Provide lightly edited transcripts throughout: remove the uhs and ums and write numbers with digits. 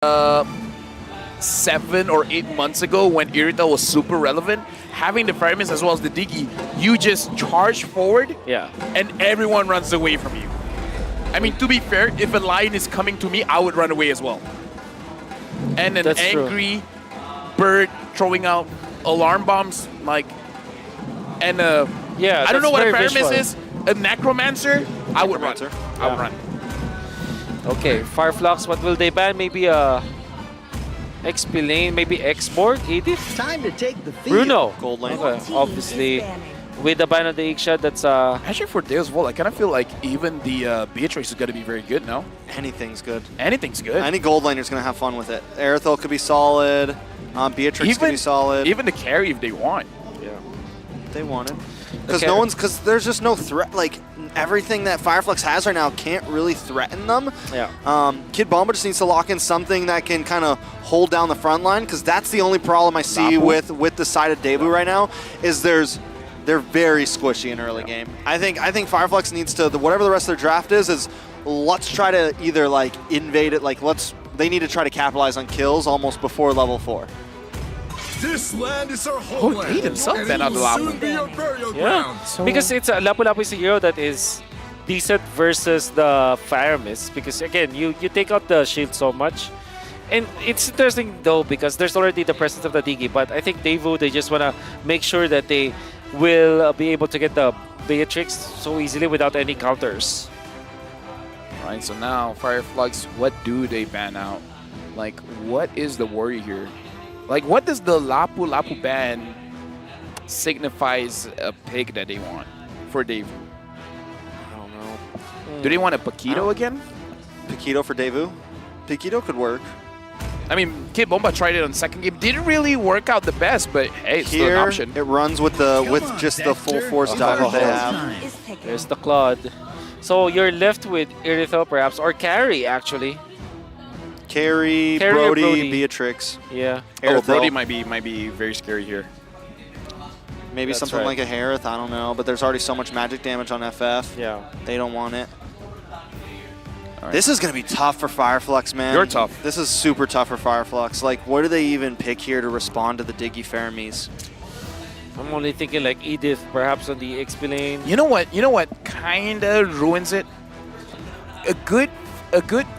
uh, 7 or 8 months ago when Irita was super relevant, having the firemen as well as the Diggy, you just charge forward Yeah. and everyone runs away from you. I mean, to be fair, if a lion is coming to me, I would run away as well. And an That's true. angry bird throwing out alarm bombs, like, and Yeah, I don't know that's what a very Faramis visual. is. A necromancer, I would run. Necromancer. I would run. Okay, Fireflux, what will they ban? Maybe XP lane, maybe Export, Edith? Time to take the field. Bruno. Gold lane. Okay, obviously, with the ban on the Ikshot, that's Actually, for Deusvult, I kind of feel like even the Beatrix is going to be very good now. Anything's good. Anything's good. Any gold laner's going to have fun with it. Aerithel could be solid. Beatrix could be solid. Even the carry if they want. yeah. if they wanted. Because Okay. because there's just no threat. Like, everything that Fireflux has right now can't really threaten them. Yeah. Kid Bomba just needs to lock in something that can kind of hold down the front line, because that's the only problem I see Lapu? with the side of Debu right now, is they're very squishy in early game. I think Fireflux needs to, whatever the rest of their draft is let's try to either like invade it, like they need to try to capitalize on kills almost before level 4. This land is our homeland. he himself and banned it out the will Lapu. soon be your burial Yeah. ground. Because it's Lapu Lapu is a hero that is decent versus the Fire Mist. Because again, you take out the shield so much. And it's interesting though because there's already the presence of the Digi, but I think Devu, they just want to make sure that they will be able to get the Beatrix so easily without any counters. Right, so now Fireflux, what do they ban out? Like, what is the worry here? Like, what does the Lapu Lapu ban signifies a pick that they want for Devu? I don't know. Do they want a Paquito again? Paquito for Devu? Paquito could work. I mean, Kid Bomba tried it on second game. Didn't really work out the best, but hey, it's still an Here, option. it runs with just the full force dagger they have. There's the Claude. So you're left with Irithel perhaps, or Carry actually. Carry, Carry or Brody, Brody? Beatrix. Yeah. Oh, Aerithel. Brody might be very scary here. Maybe That's something right. like a Harith, I don't know. But there's already so much magic damage on FF. Yeah. They don't want it. Right. This is going to be tough for Fireflux, man. You're tough. This is super tough for Fireflux. Like, what do they even pick here to respond to the Diggy Faramis? I'm only thinking like Edith perhaps on the XP lane. You know what? You know what kind of ruins it? A good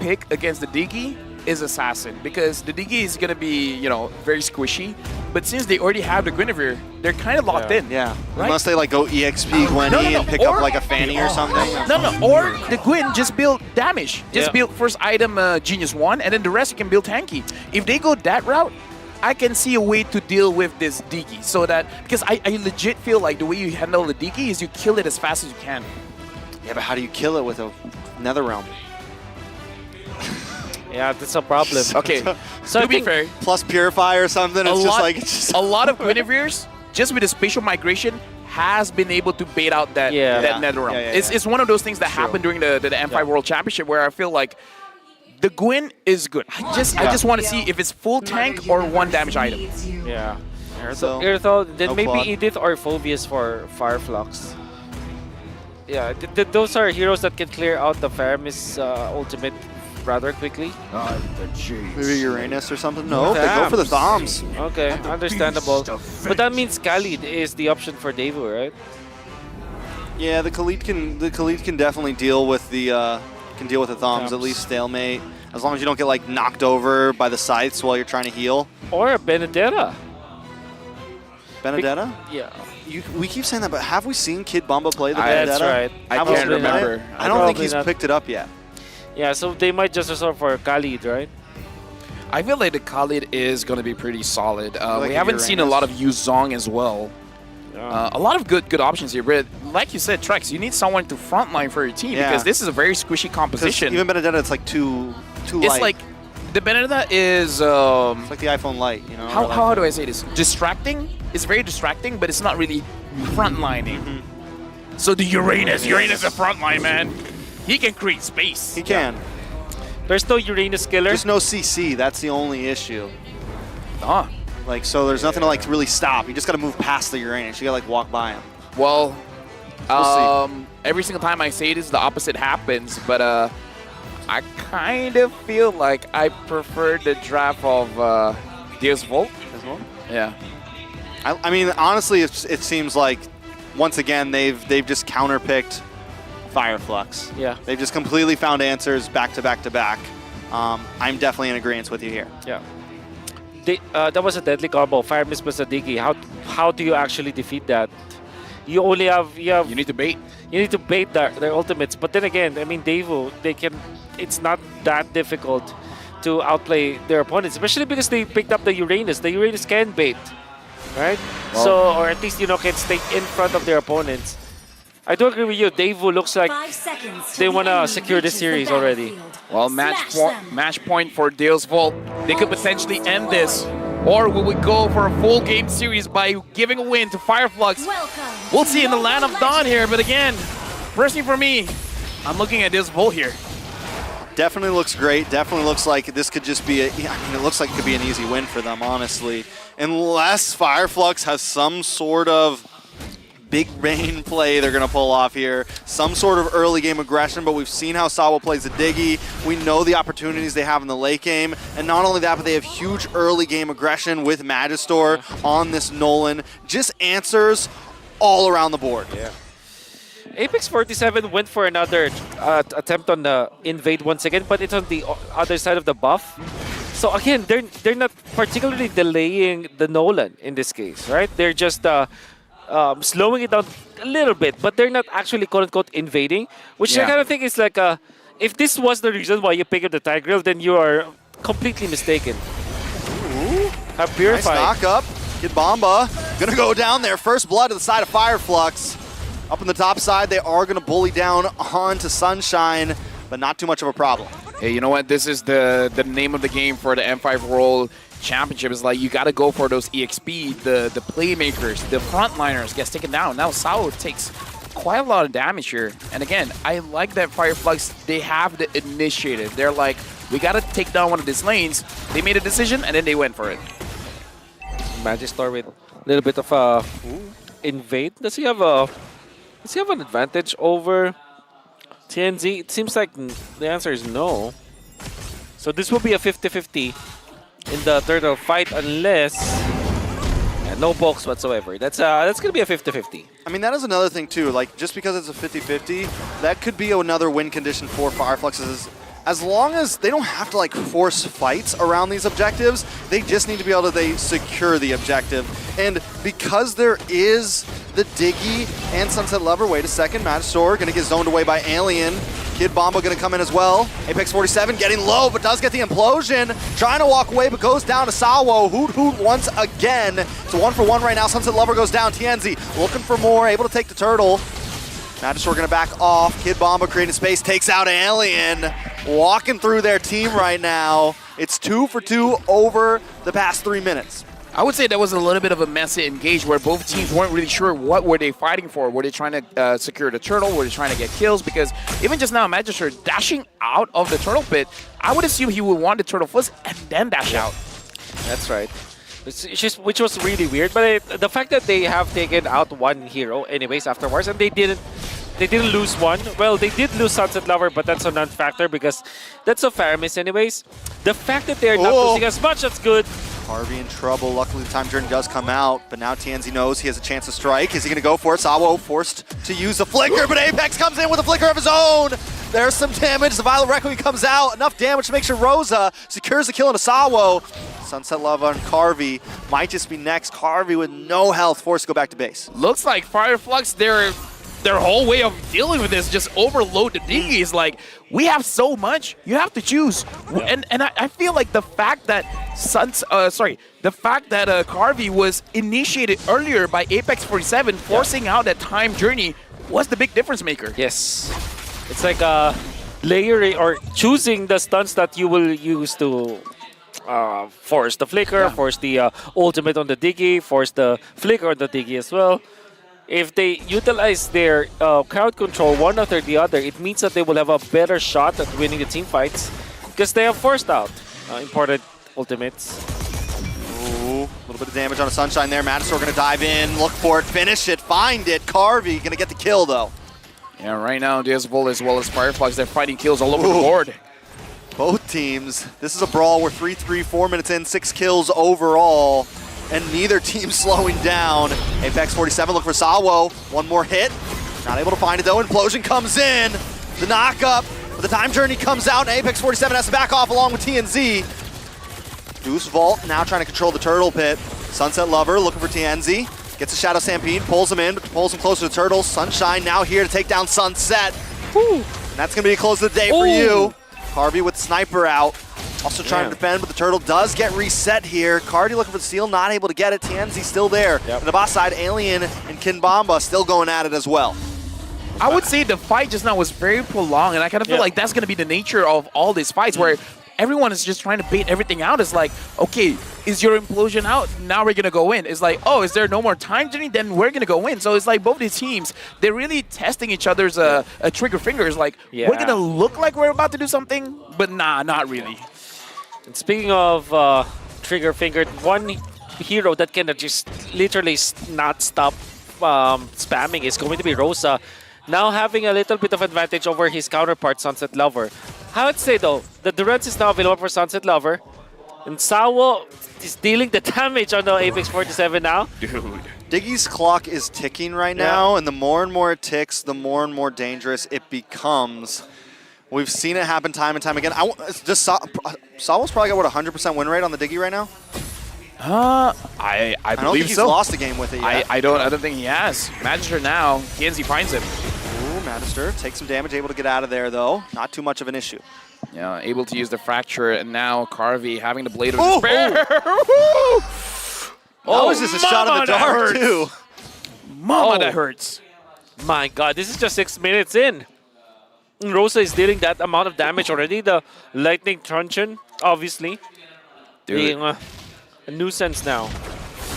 pick against the Diggy is Assassin, because the Diggy is gonna be, you know, very squishy. But since they already have the Guinevere, they're kind of locked Yeah. in. Yeah. Right? Unless they, like, go EXP Gwenny and pick up, like, a Fanny or something. No, or the Gwyn just build damage. Just Yeah. build first item Genius 1, and then the rest you can build tanky. If they go that route, I can see a way to deal with this Diggy. So that, because I legit feel like the way you handle the Diggy is you kill it as fast as you can. Yeah, but how do you kill it with a Netherrealm? Yeah, that's a problem. Okay, So I to be think- fair, Plus Purify or something, it's just like... It's just a lot of Guinevere's, just with the spatial migration, has been able to bait out that Yeah. that Netherrealm. Yeah, yeah, yeah. It's one of those things that True. happened during the M5 World Championship where I feel like the Gwyn is good. I just want to see if it's full tank or one damage item. Yeah. So, Irithel, then no maybe Claude. Edith or Phobius for Fireflux. Yeah, those are heroes that can clear out the Faramis ultimate rather quickly. maybe Uranus or something? No, they go for the Thoms. Okay, understandable. But that means Khalid is the option for Devu, right? Yeah, the Khalid can definitely deal with the Thoms, at least stalemate. As long as you don't get like knocked over by the scythes while you're trying to heal. Or Benedetta. Benedetta? Yeah. We keep saying that, but have we seen Kid Bomba play the That's Benedetta? right. I Have we can't seen it? remember. I don't think Probably he's not. picked it up yet. Yeah, so they might just resort for Khalid, right? I feel like the Khalid is going to be pretty solid. like We a haven't seen a Uranus. lot of Yuzong as well. A lot of good options here, but like you said, Trex, you need someone to frontline for your team Yeah. because this is a very squishy 'Cause composition. even Benedetta, it's like too It's light. like the Benedetta is It's like the iPhone Lite, you know? or like how do I say this? Distracting. It's very distracting, but it's not really frontlining. Mm-hmm. So the Uranus is a frontline, man. He can create space. He can. There's no Uranus killer. There's no CC. That's the only issue. Ah, Like, so there's nothing to like really stop. You just got to move past the Uranus. You got to like walk by him. well, We'll see. every single time I say this, the opposite happens. But I kind of feel like I prefer the draft of Deusvult. as well. Yeah. I mean, honestly, it seems like once again they've just counterpicked Fireflux. Yeah. They've just completely found answers back to back to back. I'm definitely in agreement with you here. Yeah. That was a deadly combo. Fire Mist plus a Diggy. How do you actually defeat that? You only have You need to bait. you need to bait their ultimates. But then again, I mean, Devo, they can. It's not that difficult to outplay their opponents, especially because they picked up the Uranus. The Uranus can bait, right? Well, So, or at least can stay in front of their opponents. I do agree with you. Devo looks like 5 seconds. they want to secure this series already. Well, match point for Deusvult. They could potentially end this. Or we would go for a full game series by giving a win to Fireflux. We'll see in the Land of Dawn here, but again, personally for me, I'm looking at Deusvult here. Definitely looks great. Definitely looks like this could just be it looks like it could be an easy win for them, honestly. Unless Fireflux has some sort of big brain play they're going to pull off here. Some sort of early game aggression, but we've seen how Sawa plays the Diggy. We know the opportunities they have in the late game. And not only that, but they have huge early game aggression with Magistor on this Nolan. Just answers all around the board. Yeah. Apex 47 went for another attempt on the invade once again, but it's on the other side of the buff. So again, they're not particularly delaying the Nolan in this case, right? They're just slowing it down a little bit, but they're not actually quote-unquote invading, which I kind of think is like if this was the reason why you pick up the Tigreal, then you are completely mistaken. Ooh. Have Nice purified. knock up. Kid Bomba gonna go down there. First blood to the side of Fireflux. Up on the top side, they are gonna bully down onto Sunshine, but not too much of a problem. Hey, you know what? This is the name of the game for the M5 World Championship. Is like you got to go for those EXP, the playmakers, the frontliners gets taken down. Now Sao takes quite a lot of damage here. And again, I like that Fireflux, they have the initiative. They're like, we got to take down one of these lanes. They made a decision and then they went for it. Magistor with a little bit of a invade. Does he have an advantage over TNZ? It seems like the answer is no. So this will be a 50-50 in the turtle fight unless no bulks whatsoever. That's gonna be a 50-50. I mean, that is another thing too. Like, just because it's a 50-50, that could be another win condition for Fireflux. As long as they don't have to like force fights around these objectives, they just need to be able to secure the objective. And because there is the Diggy and Sunset Lover, wait a second, Magistor gonna get zoned away by Alien. Kid Bomba gonna come in as well. Apex 47 getting low, but does get the implosion. Trying to walk away, but goes down to Sawo. Hoot Hoot once again. It's a 1-for-1 right now. Sunset Lover goes down. TNZ looking for more, able to take the turtle. Magistor gonna back off. Kid Bomba creating space, takes out Alien. Walking through their team right now. It's 2 for 2 over the past 3 minutes. I would say that was a little bit of a messy engage where both teams weren't really sure what were they fighting for. Were they trying to secure the turtle? Were they trying to get kills? Because even just now, Magistor dashing out of the turtle pit, I would assume he would want the turtle first and then dash out. That's right. Which was really weird, but the fact that they have taken out one hero anyways afterwards, and they didn't lose one. Well, they did lose Sunset Lover, but that's a non-factor because that's a Faramis anyways. The fact that they're not losing as much, that's good. Harvey in trouble. Luckily, the time journey does come out, but now TNZ knows he has a chance to strike. Is he going to go for it? Sawo forced to use the flicker, but Apex comes in with a flicker of his own. There's some damage. The Violet Requiem comes out. Enough damage to make sure Rosa secures the kill into Sawo. Sunset Lava and Carvey might just be next. Carvey with no health, forced to go back to base. Looks like Fireflux, their whole way of dealing with this just overload the dinghies. Like, we have so much, you have to choose. And I feel like the fact that Carvey was initiated earlier by Apex 47, forcing out that time journey, was the big difference maker. Yes. It's like layering or choosing the stunts that you will use to force the flicker, force the ultimate on the Diggy, force the flicker on the Diggy as well. If they utilize their crowd control one after the other, it means that they will have a better shot at winning the team fights because they have forced out important ultimates. Ooh, a little bit of damage on a Sunshine there. Magistor going to dive in, look for it, finish it, find it. Carvey going to get the kill though. Yeah, right now, Deusvult as well as Fireflux, they're fighting kills all over the board. Both teams, this is a brawl. We're 3-3, 4 minutes in, 6 kills overall, and neither team slowing down. Apex 47 look for Sawo. One more hit. Not able to find it though. Implosion comes in. The knock-up. But the time journey comes out, and Apex 47 has to back off along with TNZ. Deusvult now trying to control the turtle pit. Sunset Lover looking for TNZ. Gets a Shadow Stampede, pulls him in, but pulls him closer to Turtles. Sunshine now here to take down Sunset. Whew. And that's going to be close of the day for you. Carvey with Sniper out. Also trying to defend, but the Turtle does get reset here. Cardi looking for the steal, not able to get it. TNZ still there. On the boss side, Alien and Kinbamba still going at it as well. I would say the fight just now was very prolonged, and I kind of feel like that's going to be the nature of all these fights, where everyone is just trying to bait everything out. It's like, okay, is your implosion out? Now we're going to go in. It's like, oh, is there no more time journey? Then we're going to go in. So it's like both these teams, they're really testing each other's trigger fingers. Like, we're going to look like we're about to do something, but nah, not really. And speaking of trigger finger, one hero that can just literally not stop spamming is going to be Rosa. Now having a little bit of advantage over his counterpart, Sunset Lover. I would say though, the Durance is now available for Sunset Lover. And Sawo is dealing the damage on the Apex 47 now. Dude. Diggy's clock is ticking right now, and the more and more it ticks, the more and more dangerous it becomes. We've seen it happen time and time again. Sawo's probably got, what, 100% win rate on the Diggy right now? I I don't believe think he's so. lost a game with it yet. I don't think he has. Magister now, TNZ finds him. Ooh, Magister takes some damage, able to get out of there though. Not too much of an issue. Yeah, able to use the fracture, and now Carvey having the blade of despair. That was just a shot in the dark too. Mama, that hurts. My god, this is just 6 minutes in. Rosa is dealing that amount of damage already. The lightning truncheon, obviously, being a nuisance now.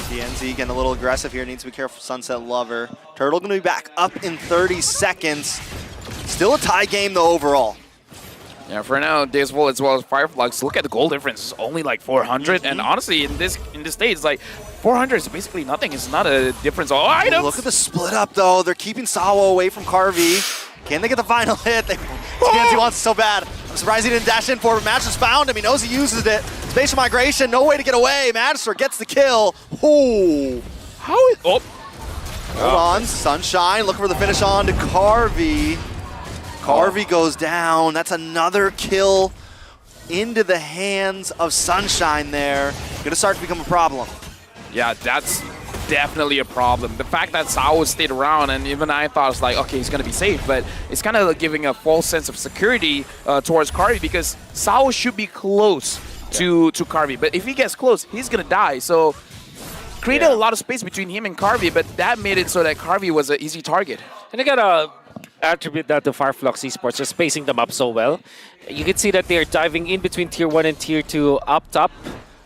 TNZ getting a little aggressive here. Needs to be careful. Sunset Lover. Turtle going to be back up in 30 seconds. Still a tie game though overall. Yeah, for now, Deusvult as well as Fireflux, look at the goal difference. It's only like 400, and honestly, in this stage, like 400 is basically nothing. It's not a difference of items. Look at the split up though. They're keeping Sawo away from Carvey. Can they get the final hit? TNZ wants it so bad. I'm surprised he didn't dash in for it. Magister's found him. He knows he uses it. Spatial migration, no way to get away. Magister gets the kill. Ooh. How is... Oh. Hold on. Sunshine looking for the finish on to Carvey. Carvey goes down. That's another kill into the hands of Sunshine there. Gonna start to become a problem. Yeah, that's definitely a problem. The fact that Sawo stayed around, and even I thought it's like, okay, he's going to be safe, but it's kind of giving a false sense of security towards Carvey, because Sawo should be close to Carvey. But if he gets close, he's going to die. So created a lot of space between him and Carvey, but that made it so that Carvey was an easy target. And I gotta attribute that to Fireflux Esports, just spacing them up so well. You can see that they're diving in between Tier 1 and Tier 2 up top.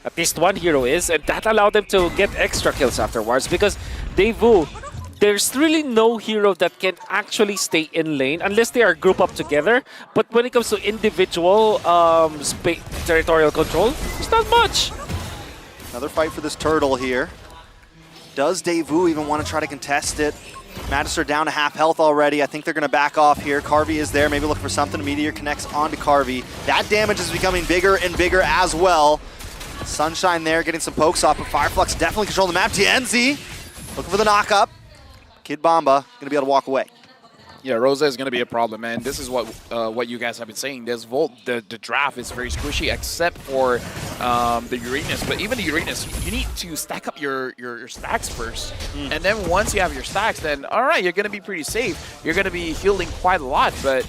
At least one hero is, and that allowed them to get extra kills afterwards, because Deusvult, there's really no hero that can actually stay in lane unless they are grouped up together. But when it comes to individual territorial control, there's not much. Another fight for this turtle here. Does Deusvult even want to try to contest it? Magister down to half health already. I think they're going to back off here. Carvey is there, maybe look for something. Meteor connects onto Carvey. That damage is becoming bigger and bigger as well. Sunshine there getting some pokes off, but Fireflux definitely controlling the map. TNZ looking for the knock-up. Kid Bomba going to be able to walk away. Yeah, Rosa is going to be a problem, and this is what you guys have been saying. Deusvult, the draft is very squishy, except for the Uranus. But even the Uranus, you need to stack up your stacks first. And then once you have your stacks, then all right, you're going to be pretty safe. You're going to be healing quite a lot, but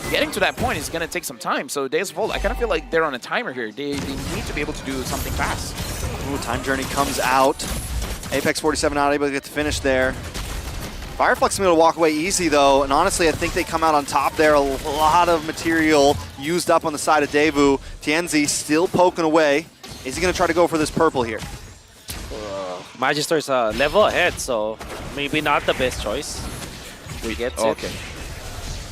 getting to that point is going to take some time. So Deusvult, I kind of feel like they're on a timer here. They need to be able to do something fast. Ooh, time journey comes out. Apex 47 not able to get the finish there. Fireflux able to walk away easy though, and honestly I think they come out on top there. A lot of material used up on the side of Deusvult. TNZ still poking away. Is he going to try to go for this purple here? Magister's a level ahead, so maybe not the best choice. He gets it. Okay.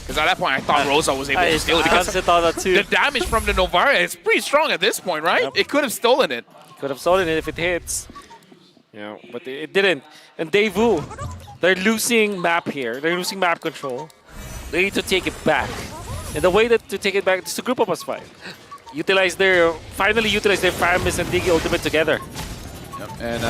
Because at that point I thought Rosa was able to steal it. Because the damage from the Novara is pretty strong at this point, right? Yep. It could have stolen it. Could have stolen it if it hits. Yeah, but it didn't. And Deusvult, they're losing map here. They're losing map control. They need to take it back. And the way to take it back is to group up as 5. finally utilize their Fire Mist and Diggy ultimate together. Yep. And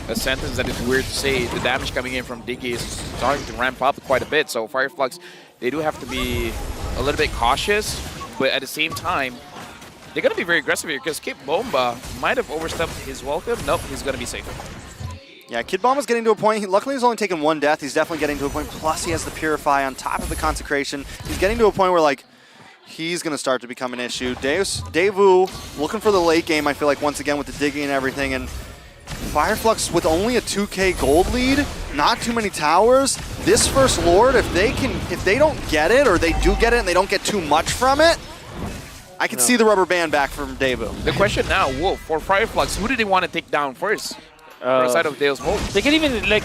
a sentence that is weird to say, the damage coming in from Diggy is starting to ramp up quite a bit. So Fireflux, they do have to be a little bit cautious, but at the same time, they're going to be very aggressive here because Kid Bomba might have overstepped his welcome. Nope, he's going to be safe. Yeah, Kid Bomba's getting to a point. Luckily, he's only taken one death. He's definitely getting to a point. Plus, he has the Purify on top of the Consecration. He's getting to a point where, like, he's going to start to become an issue. Deusvult looking for the late game, I feel like, once again with the digging and everything. And Fireflux with only a 2K gold lead, not too many towers. This first Lord, if they don't get it, or they do get it and they don't get too much from it, I can see the rubber band back from Deusvult. The question now, Wolf, for Fireflux, who do they want to take down first? Outside of Deusvult? They can even like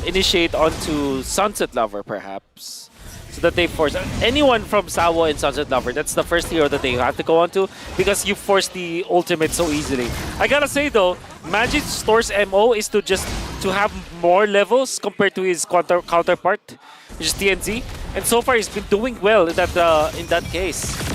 initiate onto Sunset Lover, perhaps, so that they force anyone from Sawo and Sunset Lover. That's the first hero that they have to go onto because you force the ultimate so easily. I gotta say though, Magic Store's MO is to have more levels compared to his counterpart, which is TNZ, and so far he's been doing well in that case.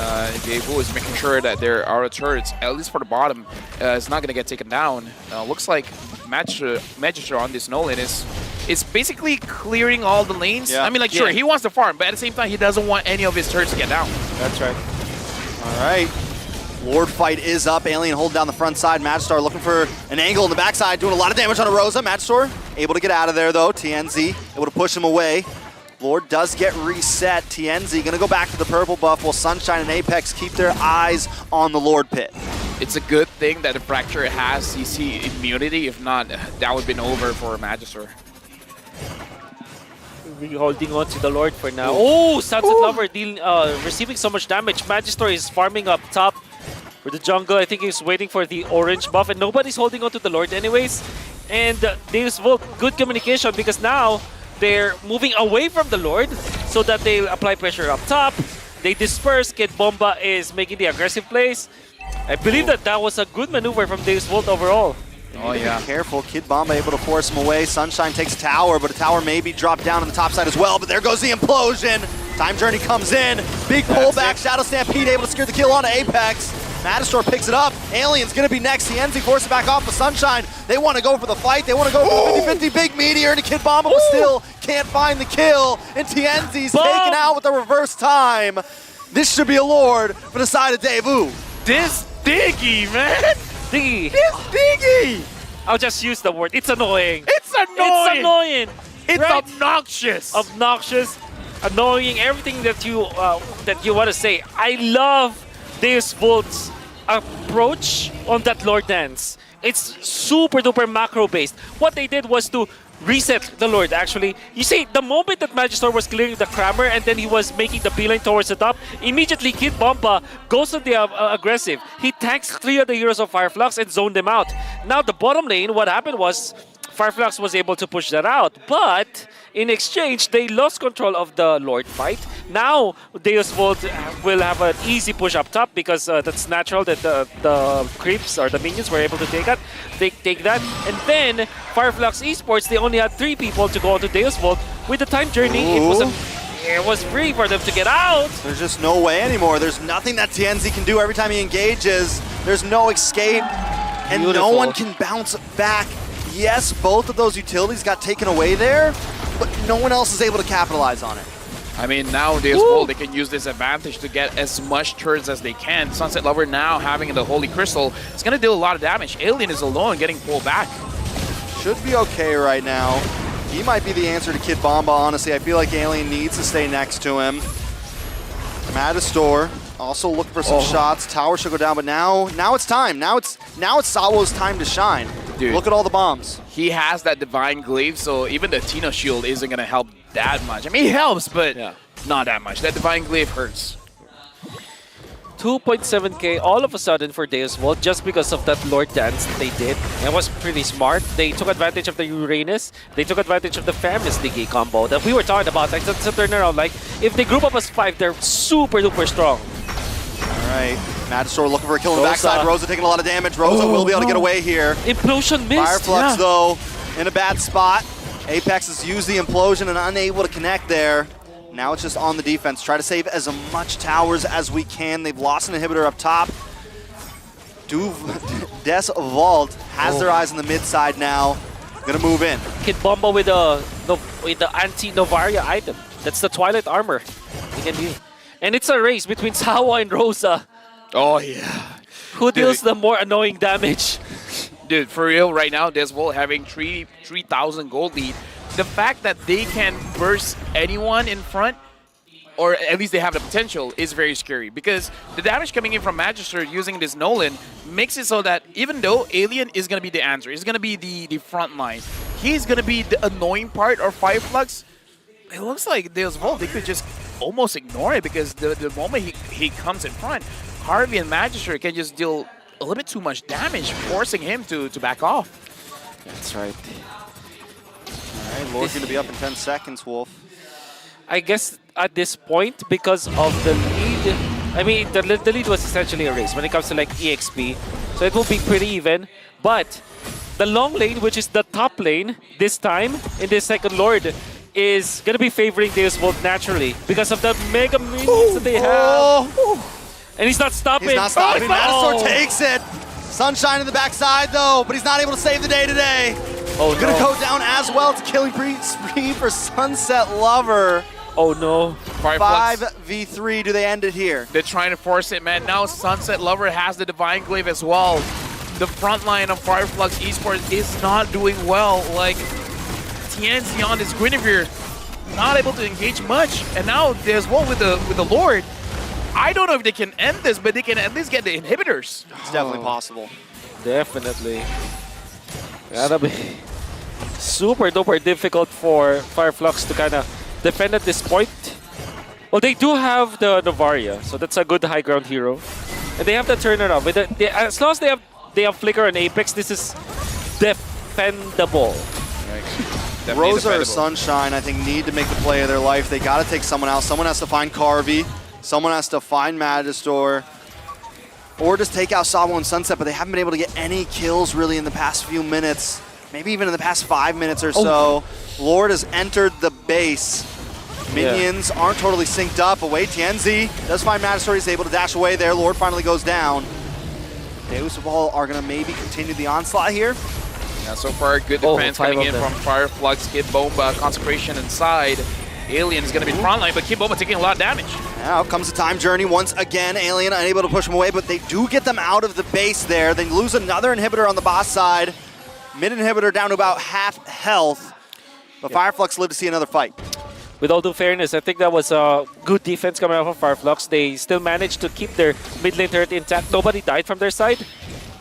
And Deusvult is making sure that their aura turrets, at least for the bottom, is not going to get taken down. Looks like Magister on this Nolan is basically clearing all the lanes. Yeah. I mean, like, sure, he wants to farm, but at the same time, he doesn't want any of his turrets to get down. That's right. All right. Lord fight is up. Alien holding down the front side. Magister looking for an angle in the backside, doing a lot of damage on a Rosa. Magister able to get out of there, though. TNZ able to push him away. Lord does get reset. TNZ gonna go back to the purple buff while Sunshine and Apex keep their eyes on the Lord pit. It's a good thing that the Fracture has CC immunity. If not, that would have been over for Magister. Really holding on to the Lord for now. Oh, Sunset Lover receiving so much damage. Magister is farming up top for the jungle. I think he's waiting for the orange buff, and nobody's holding on to the Lord anyways. And Deusvult, good communication because now they're moving away from the Lord so that they apply pressure up top. They disperse. Kid Bomba is making the aggressive plays. I believe that was a good maneuver from Deusvult overall. Oh, yeah. Be careful. Kid Bomba able to force him away. Sunshine takes a tower, but a tower may be dropped down on the top side as well. But there goes the implosion. Time Journey comes in. Big pullback. Shadow Stampede able to secure the kill on Apex. Magister picks it up. Alien's going to be next. TNZ forces it back off with Sunshine. They want to go for the fight. They want to go for the 50-50 big meteor into Kid Bomba, but still can't find the kill. And TNZ's taken out with a reverse time. This should be a Lord for the side of Deusvult. This Diggy, man! Diggy. This Diggy! I'll just use the word. It's annoying. It's annoying! It's annoying. It's right? obnoxious! Obnoxious, annoying, everything that you want to say. I love Deusvult's approach on that Lord dance. It's super duper macro based. What they did was to reset the Lord actually. You see, the moment that Magister was clearing the Crammer and then he was making the beeline towards the top, immediately Kid Bomba goes on the aggressive. He tanks 3 of the heroes of Fireflux and zoned them out. Now the bottom lane, what happened was Fireflux was able to push that out, but in exchange, they lost control of the Lord fight. Now, Deusvult will have an easy push up top because that's natural that the creeps or the minions were able to take that. Take that, and then Fireflux Esports, they only had 3 people to go onto Deusvult. With the time journey, it was free for them to get out. There's just no way anymore. There's nothing that TNZ can do every time he engages. There's no escape, and no one can bounce back. Yes, both of those utilities got taken away there, but no one else is able to capitalize on it. I mean, now Deusvult, they can use this advantage to get as much turns as they can. Sunset Lover now having the Holy Crystal, it's going to deal a lot of damage. Alien is alone getting pulled back. Should be okay right now. He might be the answer to Kid Bomba, honestly. I feel like Alien needs to stay next to him. Magister also looking for some shots. Tower should go down, but now it's time. Now it's Sawo's time to shine. Dude, look at all the bombs. He has that Divine Glaive, so even the Tina Shield isn't going to help that much. I mean, it helps, but not that much. That Divine Glaive hurts. 2.7k all of a sudden for Deusvult just because of that Lord dance that they did. It was pretty smart. They took advantage of the Uranus. They took advantage of the Famous Diggy combo that we were talking about. Like, that's a turnaround. Like, if they group up as 5, they're super duper strong. All right. Magister looking for a kill on the backside. Rosa taking a lot of damage. Rosa will be able to get away here. Implosion missed. Fireflux, though, in a bad spot. Apex has used the implosion and unable to connect there. Now it's just on the defense. Try to save as much towers as we can. They've lost an inhibitor up top. Deusvult has their eyes on the mid side now. Gonna move in. Kid Bomba with the anti-Novaria item. That's the Twilight Armor he can do. And it's a race between Sawa and Rosa. Oh, yeah. Who deals the more annoying damage? Dude, for real, right now, Deusvult having 3,000 gold lead. The fact that they can burst anyone in front, or at least they have the potential, is very scary. Because the damage coming in from Magister using this Nolan makes it so that even though Alien is going to be the answer, he's going to be the front line, he's going to be the annoying part of Fireflux. It looks like Deusvult, they could just almost ignore it because the moment he comes in front, Harvey and Magister can just deal a little bit too much damage, forcing him to back off. That's right. All right, Lord's gonna be up in 10 seconds, Wolf. I guess at this point, because of the lead, I mean, the lead was essentially a race when it comes to like EXP, so it will be pretty even. But the long lane, which is the top lane this time in this second Lord, is gonna be favoring Deusvult naturally because of the mega minions that they have. And he's not stopping. He's not stopping. Magister Oh. takes it. Sunshine in the backside though, but he's not able to save the day today. Oh Gonna no. go down as well. It's a killing spree for Sunset Lover. Oh no. Fireflux, 5v3. Do they end it here? they're trying to force it, man. Now Sunset Lover has the Divine Glaive as well. The front line of Fireflux Esports is not doing well. Like, TNC on this Guinevere, not able to engage much. And now there's one with the Lord. I don't know if they can end this, but they can at least get the inhibitors. It's definitely possible. Definitely. That'll be super duper difficult for Fireflux to kind of defend at this point. Well, they do have the Novaria, so that's a good high ground hero. And they have the turnaround. With as long as they have Flicker and Apex, this is defendable. Rosa or Sunshine, I think, need to make the play of their life. They got to take someone else. Someone has to find Carvey. Someone has to find Magister. Or just take out Sabo and Sunset, but they haven't been able to get any kills really in the past few minutes. Maybe even in the past 5 minutes or so. Lord has entered the base. Minions aren't totally synced up. Away TNZ does find Magister. He's able to dash away there. Lord finally goes down. Deusvult are going to maybe continue the onslaught here. Yeah, so far, good defense coming in from Fireflux, Kid Bomba, Consecration inside. Alien is going to be front line, but Kid Bomba taking a lot of damage. Now comes the time journey once again. Alien unable to push him away, but they do get them out of the base there. They lose another inhibitor on the boss side. Mid inhibitor down to about half health. But Fireflux live to see another fight. With all due fairness, I think that was a good defense coming out from Fireflux. They still managed to keep their mid lane turret intact. Nobody died from their side,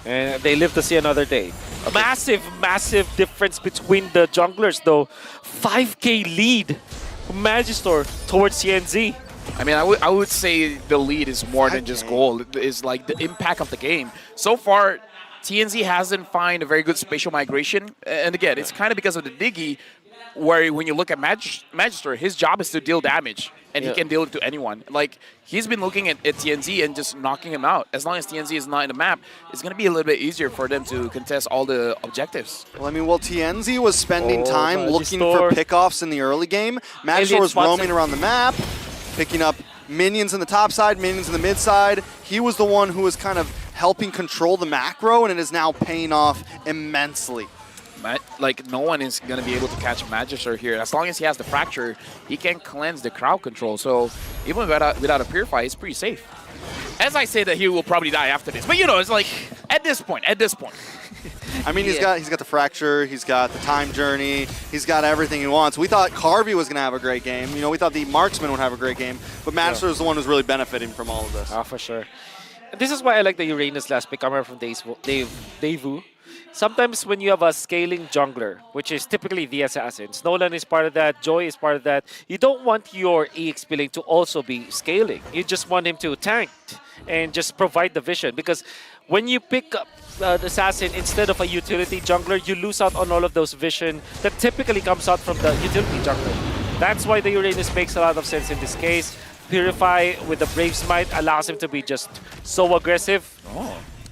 and they live to see another day. Okay. Massive difference between the junglers, though. 5K lead from Magister towards CNZ. I mean, I would say the lead is more than just goal. It is like the impact of the game. So far, TNZ hasn't found a very good spatial migration. And again, it's kind of because of the Diggy, where when you look at Magister, his job is to deal damage. And he can deal it to anyone. Like, he's been looking at TNZ and just knocking him out. As long as TNZ is not in the map, it's going to be a little bit easier for them to contest all the objectives. Well, I mean, while TNZ was spending time looking for pickoffs in the early game, Magister was roaming around the map, picking up minions in the top side, minions in the mid side. He was the one who was kind of helping control the macro, and it is now paying off immensely. Like, no one is going to be able to catch Magister here. As long as he has the Fracture, he can cleanse the crowd control. So even without a Purify, it's pretty safe. As I say that he will probably die after this. But, you know, it's like, at this point. I mean, he's got the Fracture, he's got the Time Journey, he's got everything he wants. We thought Carvey was going to have a great game. You know, we thought the Marksman would have a great game. But Magister is the one who's really benefiting from all of this. Ah, for sure. This is why I like the Uranus last pick coming from Deusvult. Sometimes when you have a scaling jungler, which is typically the assassins, Nolan is part of that, Joy is part of that, you don't want your EXP lane to also be scaling. You just want him to tank and just provide the vision. Because when you pick up the assassin instead of a utility jungler, you lose out on all of those vision that typically comes out from the utility jungler. That's why the Uranus makes a lot of sense in this case. Purify with the Brave Smite allows him to be just so aggressive.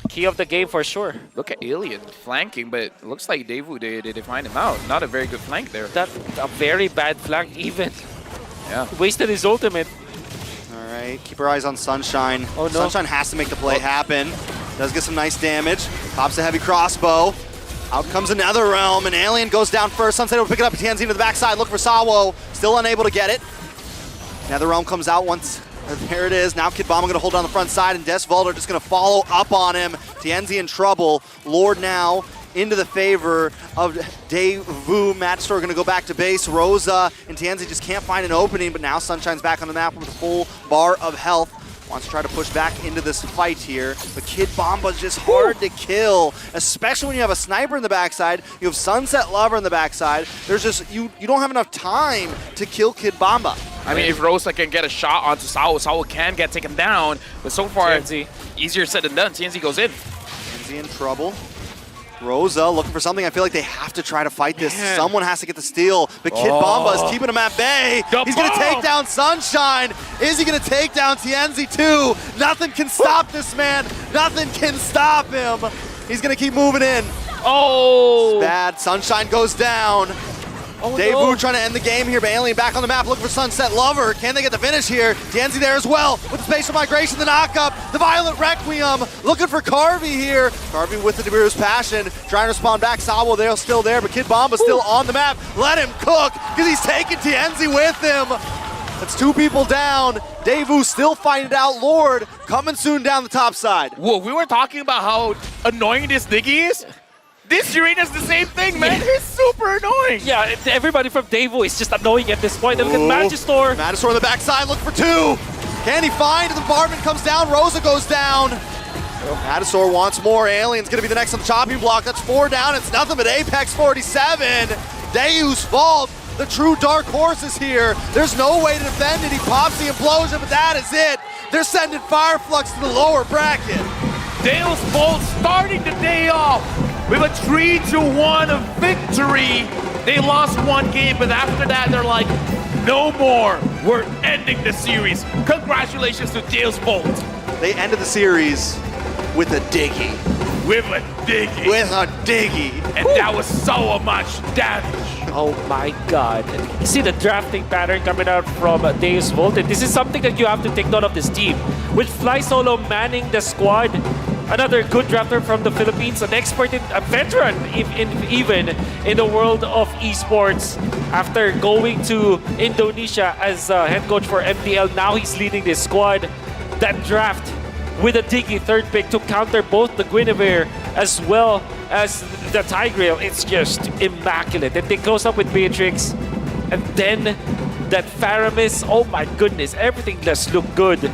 Key of the game for sure. Look at Alien flanking, but it looks like Devu, they find him out. Not a very good flank there. That's a very bad flank even. Yeah. Wasted his ultimate. All right, keep our eyes on Sunshine. Oh, no. Sunshine has to make the play happen. Does get some nice damage. Pops a heavy crossbow. Out comes another realm, and Alien goes down first. Sunset will pick it up. Tianzi to the backside. Look for Sawo. Still unable to get it. Another realm comes out once. There it is. Now Kid Bomba going to hold on the front side, and Deusvult are just going to follow up on him. Tianzi in trouble. Lord now into the favor of Deusvult. Matchstore going to go back to base. Rosa and Tianzi just can't find an opening, but now Sunshine's back on the map with a full bar of health. Wants to try to push back into this fight here, but Kid Bomba's just hard to kill, especially when you have a sniper in the backside, you have Sunset Lover in the backside. There's just, you don't have enough time to kill Kid Bomba. I mean, if Rosa can get a shot onto Sawo, Sawo can get taken down, but so far, TNZ. easier said than done. TNZ goes in. Tianzi in trouble. Rosa looking for something. I feel like they have to try to fight this. Man. Someone has to get the steal, but Kid Bomba is keeping him at bay. The He's going to take bomb. down Sunshine. Is he going to take down Tianzi too? Nothing can stop this man. Nothing can stop him. He's going to keep moving in. Oh! Bad. Sunshine goes down. Oh, Deusvult no. trying to end the game here, but Alien back on the map looking for Sunset Lover. Can they get the finish here? Tianzi there as well with the spatial migration, the knockup, the Violent Requiem. Looking for Carvey here. Carvey with the Debiru's Passion, trying to spawn back. Sawo, they're still there, but Kid Bomba's still on the map. Let him cook, because he's taking Tianzi with him. That's two people down. Deusvult still fighting it out. Lord coming soon down the top side. Whoa, we were talking about how annoying this Diggy is. This Urena's the same thing, man. He's super annoying. Yeah, everybody from Devo is just annoying at this point. And look at Ooh. Magistore. Matador on the backside, look for two. Can he find? The bombardment comes down. Rosa goes down. Matador wants more. Alien's going to be the next on the chopping block. That's 4 down. It's nothing but Apex 47. Deusvult, the true dark horse is here. There's no way to defend it. He pops the implosion, but that is it. They're sending Fireflux to the lower bracket. Deusvult starting the day off with a 3-1 victory. They lost one game, but after that, they're like, no more. We're ending the series. Congratulations to Deusvult They ended the series with a diggy. with a Diggy. With a diggy. And that was so much damage. Oh my god. You see the drafting pattern coming out from Deusvult, and this is something that you have to take note of this team. With Fly Solo manning the squad, another good drafter from the Philippines, an expert, a veteran even in the world of esports. After going to Indonesia as head coach for MDL, now he's leading this squad. That draft with a Diggy third pick to counter both the Guinevere as well as the Tigreal. It's just immaculate. And they close up with Beatrix. And then that Faramis, oh my goodness, everything just looked good.